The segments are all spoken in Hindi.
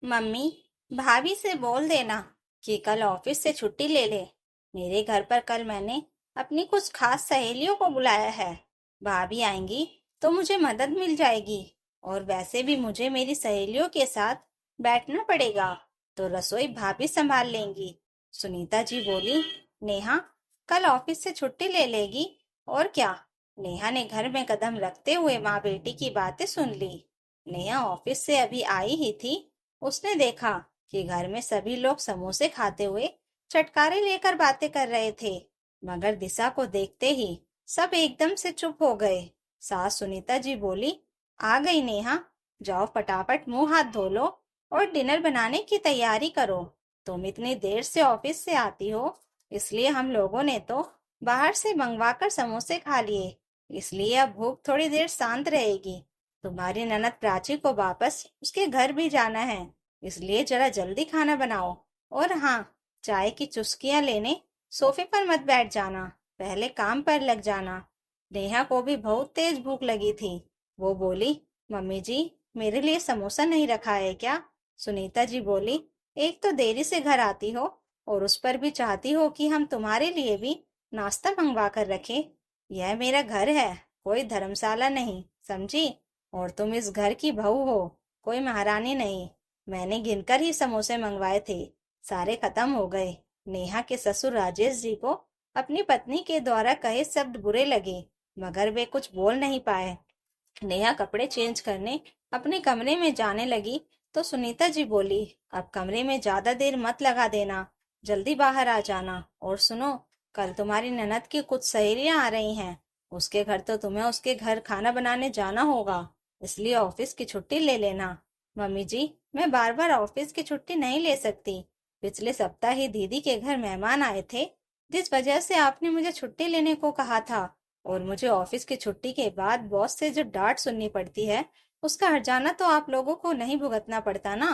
मम्मी, भाभी से बोल देना कि कल ऑफिस से छुट्टी ले ले। मेरे घर पर कल मैंने अपनी कुछ खास सहेलियों को बुलाया है। भाभी आएंगी तो मुझे मदद मिल जाएगी। और वैसे भी मुझे मेरी सहेलियों के साथ बैठना पड़ेगा, तो रसोई भाभी संभाल लेंगी। सुनीता जी बोली, नेहा कल ऑफिस से छुट्टी ले लेगी और क्या। नेहा ने घर में कदम रखते हुए माँ बेटी की बातें सुन ली। नेहा ऑफिस से अभी आई ही थी। उसने देखा कि घर में सभी लोग समोसे खाते हुए चटकारे लेकर बातें कर रहे थे, मगर दिशा को देखते ही सब एकदम से चुप हो गए। सास सुनीता जी बोली, आ गई नेहा, जाओ फटाफट मुंह हाथ धो लो और डिनर बनाने की तैयारी करो। तुम इतनी देर से ऑफिस से आती हो, इसलिए हम लोगों ने तो बाहर से मंगवा कर समोसे खा लिए, इसलिए अब भूख थोड़ी देर शांत रहेगी। तुम्हारी ननद प्राची को वापस उसके घर भी जाना है, इसलिए जरा जल्दी खाना बनाओ। और हाँ, चाय की चुस्कियां लेने सोफे पर मत बैठ जाना, पहले काम पर लग जाना। नेहा को भी बहुत तेज भूख लगी थी। वो बोली, मम्मी जी, मेरे लिए समोसा नहीं रखा है क्या? सुनीता जी बोली, एक तो देरी से घर आती हो और उस पर भी चाहती हो कि हम तुम्हारे लिए भी नाश्ता मंगवा कर रखें। यह मेरा घर है, कोई धर्मशाला नहीं, समझी? और तुम इस घर की बहू हो, कोई महारानी नहीं। मैंने गिनकर ही समोसे मंगवाए थे, सारे खत्म हो गए। नेहा के ससुर राजेश जी को अपनी पत्नी के द्वारा कहे शब्द बुरे लगे, मगर वे कुछ बोल नहीं पाए। नेहा कपड़े चेंज करने अपने कमरे में जाने लगी तो सुनीता जी बोली, अब कमरे में ज्यादा देर मत लगा देना, जल्दी बाहर आ जाना। और सुनो, कल तुम्हारी ननद की कुछ सहेलियां आ रही हैं, उसके घर तो तुम्हें उसके घर खाना बनाने जाना होगा, इसलिए ऑफिस की छुट्टी ले लेना। मम्मी जी, मैं बार बार ऑफिस की छुट्टी नहीं ले सकती। पिछले सप्ताह ही दीदी के घर मेहमान आए थे, जिस वजह से आपने मुझे छुट्टी लेने को कहा था। और मुझे ऑफिस की छुट्टी के बाद बॉस से जो डांट सुननी पड़ती है, उसका हर्जाना तो आप लोगों को नहीं भुगतना पड़ता ना।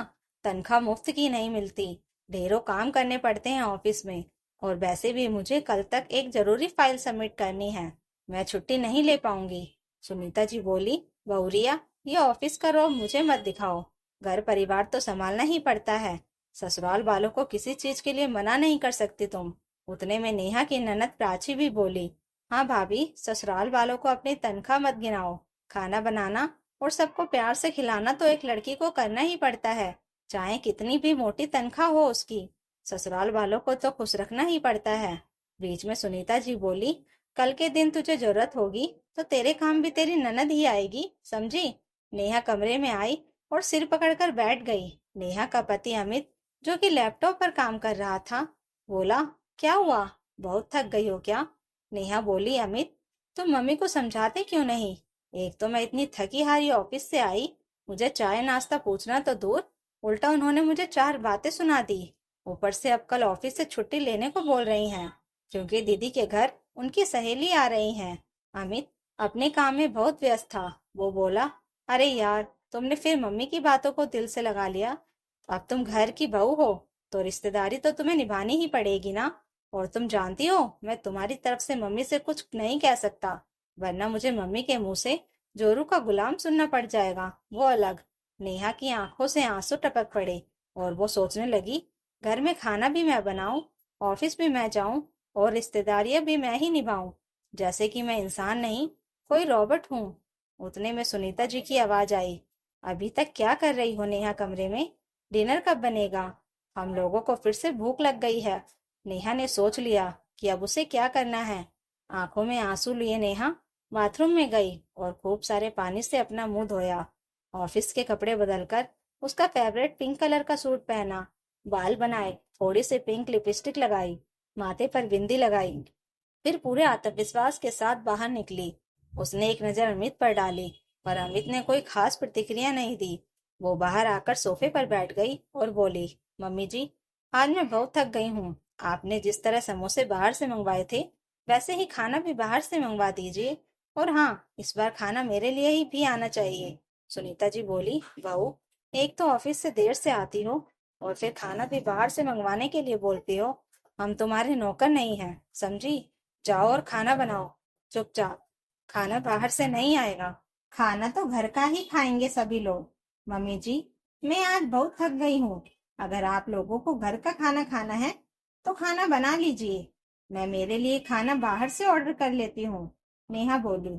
तनख्वाह मुफ्त की नहीं मिलती, ढेरों काम करने पड़ते हैं ऑफिस में। और वैसे भी मुझे कल तक एक जरूरी फाइल सबमिट करनी है, मैं छुट्टी नहीं ले पाऊंगी। सुनीता जी बोली, बहुरिया, ये ऑफिस का रौब मुझे मत दिखाओ, घर परिवार तो संभालना ही पड़ता है। ससुराल वालों को किसी चीज के लिए मना नहीं कर सकती तुम। उतने में नेहा की ननद प्राची भी बोली, हाँ भाभी, ससुराल वालों को अपनी तनख्वाह मत गिनाओ। खाना बनाना और सबको प्यार से खिलाना तो एक लड़की को करना ही पड़ता है, चाहे कितनी भी मोटी तनख्वाह हो उसकी। ससुराल वालों को तो खुश रखना ही पड़ता है। बीच में सुनीता जी बोली, कल के दिन तुझे जरूरत होगी तो तेरे काम भी तेरी ननद ही आएगी, समझी? नेहा कमरे में आई और सिर पकड़कर बैठ गई। नेहा का पति अमित, जो कि लैपटॉप पर काम कर रहा था, बोला, क्या हुआ, बहुत थक गई हो क्या? नेहा बोली, अमित, तुम मम्मी को समझाते क्यों नहीं? एक तो मैं इतनी थकी हारी ऑफिस से आई, मुझे चाय नाश्ता पूछना तो दूर, उल्टा उन्होंने मुझे चार बातें सुना दी। ऊपर से अब कल ऑफिस से छुट्टी लेने को बोल रही हैं, क्योंकि दीदी के घर उनकी सहेली आ रही हैं। अमित अपने काम में बहुत व्यस्त था। वो बोला, अरे यार, तुमने फिर मम्मी की बातों को दिल से लगा लिया। अब तुम घर की बहू हो, तो रिश्तेदारी तो तुम्हें निभानी ही पड़ेगी ना। और तुम जानती हो, मैं तुम्हारी तरफ से मम्मी से कुछ नहीं कह सकता, वरना मुझे मम्मी के मुंह से जोरू का गुलाम सुनना पड़ जाएगा, वो अलग। नेहा की आंखों से आंसू टपक पड़े और वो सोचने लगी, घर में खाना भी मैं बनाऊं, ऑफिस भी मैं जाऊं और रिश्तेदारियां भी मैं ही निभाऊं, जैसे कि मैं इंसान नहीं, कोई रॉबोट हूँ। उतने में सुनीता जी की आवाज आई, अभी तक क्या कर रही हो नेहा कमरे में? डिनर कब बनेगा? हम लोगों को फिर से भूख लग गई है। नेहा ने सोच लिया कि अब उसे क्या करना है। आंखों में आंसू लिए नेहा बाथरूम में गई और खूब सारे पानी से अपना मुंह धोया। ऑफिस के कपड़े बदलकर उसका फेवरेट पिंक कलर का सूट पहना, बाल बनाए, थोड़ी सी पिंक लिपस्टिक लगाई, माथे पर बिंदी लगाई, फिर पूरे आत्मविश्वास के साथ बाहर निकली। उसने एक नजर अमित पर डाली, पर अमित ने कोई खास प्रतिक्रिया नहीं दी। वो बाहर आकर सोफे पर बैठ गई और बोली, मम्मी जी, आज मैं बहुत थक गई हूँ। आपने जिस तरह समोसे बाहर से मंगवाए थे, वैसे ही खाना भी बाहर से मंगवा दीजिए। और हाँ, इस बार खाना मेरे लिए ही भी आना चाहिए। सुनीता जी बोली, बहू, एक तो ऑफिस से देर से आती हो और फिर खाना भी बाहर से मंगवाने के लिए बोलती हो। हम तुम्हारे नौकर नहीं हैं, समझी? जाओ और खाना बनाओ, चुपचाप। खाना बाहर से नहीं आएगा, खाना तो घर का ही खाएंगे सभी लोग। मम्मी जी, मैं आज बहुत थक गई हूँ। अगर आप लोगों को घर का खाना खाना है तो खाना बना लीजिए। मैं मेरे लिए खाना बाहर से ऑर्डर कर लेती हूँ, नेहा बोली।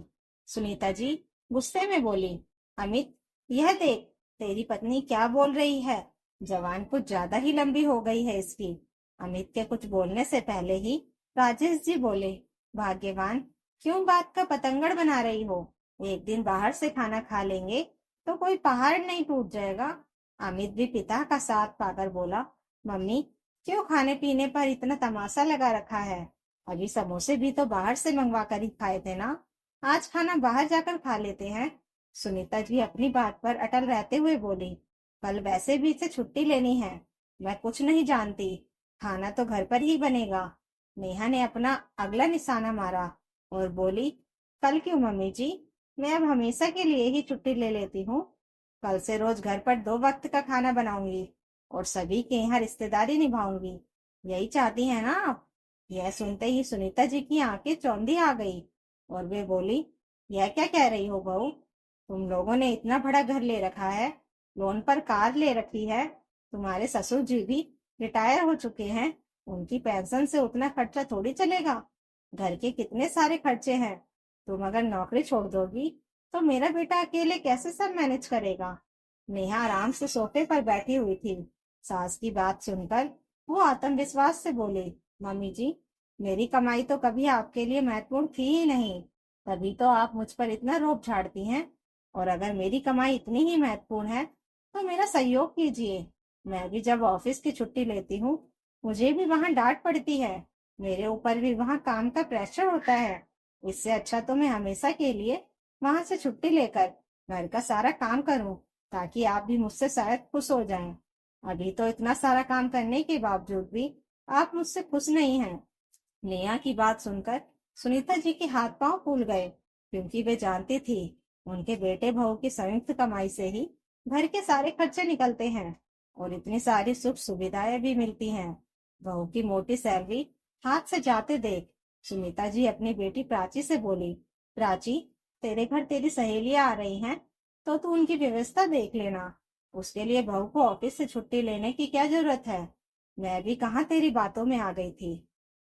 सुनीता जी गुस्से में बोली, अमित, यह देख तेरी पत्नी क्या बोल रही है। जवान कुछ ज्यादा ही लंबी हो गई है इसकी। अमित के कुछ बोलने से पहले ही राजेश जी बोले, भाग्यवान, क्यों बात का पतंगड़ बना रही हो। एक दिन बाहर से खाना खा लेंगे तो कोई पहाड़ नहीं टूट जाएगा। अमित भी पिता का साथ पाकर बोला, मम्मी, क्यों खाने पीने पर इतना तमाशा लगा रखा है। अभी समोसे भी तो बाहर से मंगवा कर ही खाए थे ना। आज खाना बाहर जाकर खा लेते हैं। सुनीता जी अपनी बात पर अटल रहते हुए बोली, कल वैसे भी इसे छुट्टी लेनी है। मैं कुछ नहीं जानती, खाना तो घर पर ही बनेगा। नेहा ने अपना अगला निशाना मारा और बोली, कल क्यों मम्मी जी, मैं अब हमेशा के लिए ही छुट्टी ले लेती हूँ। कल से रोज घर पर 2 वक्त का खाना बनाऊंगी और सभी के यहाँ रिश्तेदारी निभाऊंगी। यही चाहती है ना आप। यह सुनते ही सुनीता जी की आंखें चौंधी आ गई और वे बोली, यह क्या कह रही हो बहू। तुम लोगों ने इतना बड़ा घर ले रखा है, लोन पर कार ले रखी है। तुम्हारे ससुर जी भी रिटायर हो चुके हैं, उनकी पेंशन से उतना खर्चा थोड़ी चलेगा। घर के कितने सारे खर्चे हैं। तुम अगर नौकरी छोड़ दोगी तो मेरा बेटा अकेले कैसे सब मैनेज करेगा। नेहा आराम से सोफे पर बैठी हुई थी। सास की बात सुनकर वो आत्मविश्वास से बोली, मम्मी जी, मेरी कमाई तो कभी आपके लिए महत्वपूर्ण थी ही नहीं, तभी तो आप मुझ पर इतना रोब झाड़ती हैं। और अगर मेरी कमाई इतनी ही महत्वपूर्ण है तो मेरा सहयोग कीजिए। मैं भी जब ऑफिस की छुट्टी लेती हूँ मुझे भी वहां डांट पड़ती है। मेरे ऊपर भी वहां काम का प्रेशर होता है। इससे अच्छा तो मैं हमेशा के लिए वहां से छुट्टी लेकर घर का सारा काम करूं, ताकि आप भी मुझसे शायद खुश हो जाएं। अभी तो इतना सारा काम करने के बावजूद भी आप मुझसे खुश नहीं हैं। नेहा की बात सुनकर सुनीता जी के हाथ पांव फूल गए, क्योंकि वे जानती थी उनके बेटे बहू की संयुक्त कमाई से ही घर के सारे खर्चे निकलते हैं और इतनी सारी सुख सुविधाएं भी मिलती हैं। बहू की मोटी सैलरी हाथ से जाते देख सुनीता जी अपनी बेटी प्राची से बोली, प्राची, तेरे घर तेरी सहेलियां आ रही हैं तो तू उनकी व्यवस्था देख लेना। उसके लिए बहू को ऑफिस से छुट्टी लेने की क्या जरूरत है। मैं भी कहाँ तेरी बातों में आ गई थी।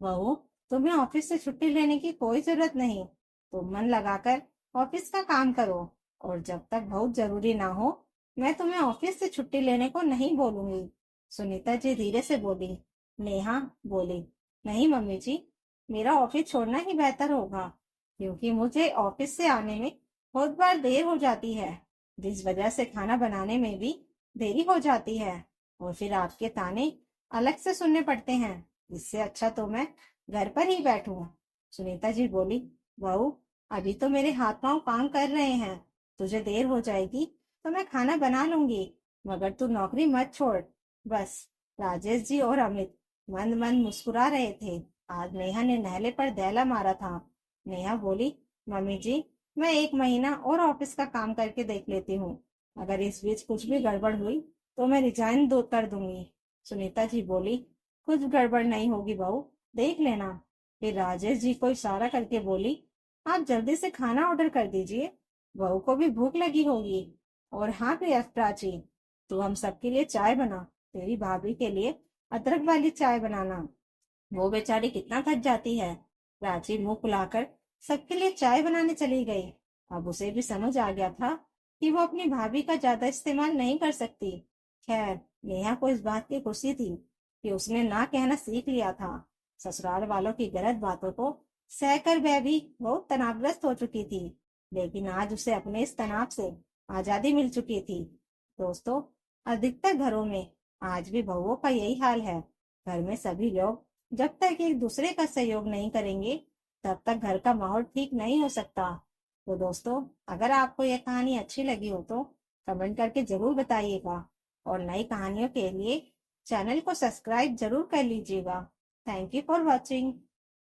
बहू, तुम्हें ऑफिस से छुट्टी लेने की कोई जरूरत नहीं। तुम मन लगाकर ऑफिस का काम करो और जब तक बहुत जरूरी ना हो मैं तुम्हें ऑफिस से छुट्टी लेने को नहीं बोलूंगी। सुनीता जी धीरे से बोली। नेहा बोली, नहीं मम्मी जी, मेरा ऑफिस छोड़ना ही बेहतर होगा, क्योंकि मुझे ऑफिस से आने में बहुत बार देर हो जाती है, जिस वजह से खाना बनाने में भी देरी हो जाती है और फिर आपके ताने अलग से सुनने पड़ते हैं। इससे अच्छा तो मैं घर पर ही बैठूं। सुनीता जी बोली, बहू, अभी तो मेरे हाथ पांव काम कर रहे हैं, तुझे देर हो जाएगी तो मैं खाना बना लूंगी, मगर तू नौकरी मत छोड़ बस। राजेश जी और अमित मंद मंद मुस्कुरा रहे थे। आज नेहा ने नहले पर दहला मारा था। नेहा बोली, मम्मी जी, मैं 1 महीना और ऑफिस का काम करके देख लेती हूँ। अगर इस बीच कुछ भी गड़बड़ हुई तो मैं रिजाइन दो कर दूंगी। सुनीता जी बोली, कुछ गड़बड़ नहीं होगी बहू, देख लेना। फिर राजेश जी को इशारा करके बोली, आप जल्दी से खाना ऑर्डर कर दीजिए, बहू को भी भूख लगी होगी। और हाँ प्रिया, प्राची, तू हम सबके लिए चाय बना। तेरी भाभी के लिए अदरक वाली चाय बनाना, वो बेचारी कितना थक जाती है। प्राची मुंह फुलाकर सबके लिए चाय बनाने चली गई। अब उसे भी समझ आ गया था कि वो अपनी भाभी का ज्यादा इस्तेमाल नहीं कर सकती। खैर, नेहा को इस बात की खुशी थी कि उसने ना कहना सीख लिया था। ससुराल वालों की गलत बातों को सहकर वह भी बहुत तनावग्रस्त हो चुकी थी, लेकिन आज उसे अपने इस तनाव से आजादी मिल चुकी थी। दोस्तों, अधिकतर घरों में आज भी बहुओं का यही हाल है। घर में सभी लोग जब तक एक दूसरे का सहयोग नहीं करेंगे तब तक घर का माहौल ठीक नहीं हो सकता। तो दोस्तों, अगर आपको यह कहानी अच्छी लगी हो तो कमेंट करके जरूर बताइएगा और नई कहानियों के लिए चैनल को सब्सक्राइब जरूर कर लीजिएगा। Thank you for watching.